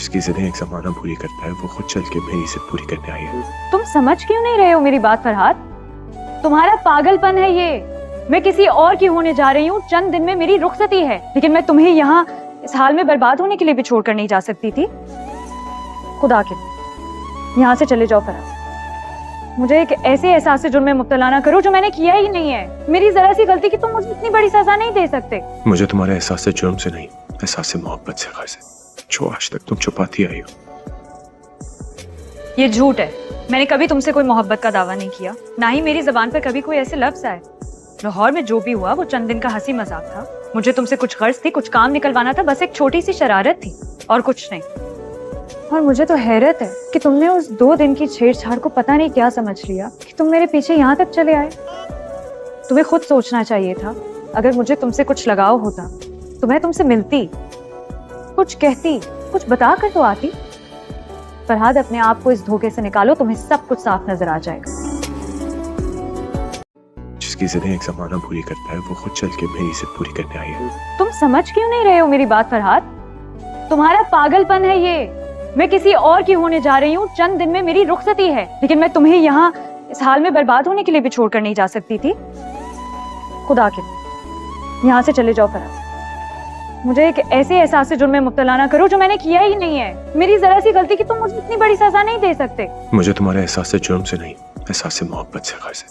जिसकी जिद एक जमाना पूरी करता है वो खुद चल के मेरी जिद पूरी करने आई है। तुम समझ क्यों नहीं रहे हो मेरी बात फरहाद? तुम्हारा पागलपन है ये। मैं किसी और की होने जा रही हूँ, चंद दिन में मेरी रुखसती है, लेकिन मैं तुम्हें यहाँ इस हाल में बर्बाद होने के लिए भी छोड़कर नहीं जा सकती थी। खुदा के यहाँ से चले जाओ फरहाद। मुझे एक ऐसे एहसास से जुर्म में मुब्तला ना करो जो मैंने किया ही नहीं है। मेरी जरा सी गलती की तुम मुझे इतनी बड़ी सजा नहीं दे सकते। मुझे तुम्हारे एहसास से जुर्म से नहीं, एहसास से मोहब्बत से गर्ज है, जो आज तक तुम छुपाती आई हो। ये झूठ है। मैंने कभी तुमसे कोई मोहब्बत का दावा नहीं किया, ना ही मेरी जबान पर कभी कोई ऐसे लफ्ज आए। लाहौर में जो भी हुआ वो चंद दिन का हंसी मजाक था। मुझे तुमसे कुछ गर्ज थी, कुछ काम निकलवाना था, बस एक छोटी सी शरारत थी और कुछ नहीं। और मुझे तो हैरत है कि तुमने उस 2 दिन की छेड़छाड़ को पता नहीं क्या समझ लिया कि तुम मेरे पीछे यहाँ तक चले आए। तुम्हें खुद सोचना चाहिए था। अगर मुझे तुमसे कुछ लगाव होता तो मैं तुमसे मिलती, कुछ कहती, कुछ बता कर तो आती। फरहाद, अपने आप को इस धोखे से निकालो, तुम्हें सब कुछ साफ नजर आ जाएगा। जिसकी जिद एक जमाना पूरी करता है वो खुद चल के मेरी जिद पूरी करने आई है। तुम समझ क्यों नहीं रहे हो मेरी बात फरहाद? तुम्हारा पागलपन है ये। मैं किसी और की होने जा रही हूँ, चंद दिन में मेरी रुखसती है, लेकिन मैं तुम्हें यहाँ इस हाल में बर्बाद होने के लिए भी छोड़कर नहीं जा सकती थी। खुदा के यहाँ से चले जाओ फरहाद। मुझे एक ऐसे एहसास से जुर्म में मुब्तला ना करो जो मैंने किया ही नहीं है। मेरी जरा सी गलती की तुम मुझे इतनी बड़ी सजा नहीं दे सकते। मुझे तुम्हारे एहसास से जुर्म से नहीं, एहसास से मोहब्बत से गर्ज है,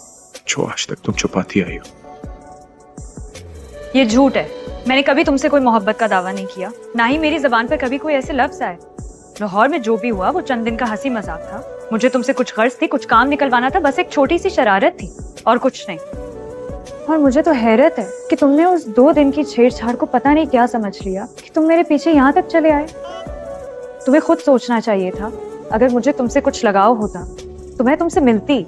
जो आज तक तुम छुपाती आई हो। ये झूठ है। मैंने कभी तुमसे कोई मोहब्बत का दावा नहीं किया, ना ही मेरी जबान पर कभी कोई ऐसे लफ्ज आए। लाहौर में जो भी हुआ वो चंद दिन का हंसी मजाक था। मुझे तुमसे कुछ गर्ज थी, कुछ काम निकलवाना था, बस एक छोटी सी शरारत थी और कुछ नहीं। और मुझे तो हैरत है कि तुमने उस 2 दिन की छेड़छाड़ को पता नहीं क्या समझ लिया कि तुम मेरे पीछे यहाँ तक चले आए। तुम्हें खुद सोचना चाहिए था। अगर मुझे तुमसे कुछ लगाव होता तो मैं तुमसे मिलती,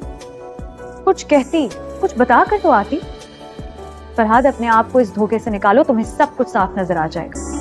कुछ कहती, कुछ बता कर तो आती। फरहाद, अपने आप को इस धोखे से निकालो, तुम्हें सब कुछ साफ नजर आ जाएगा।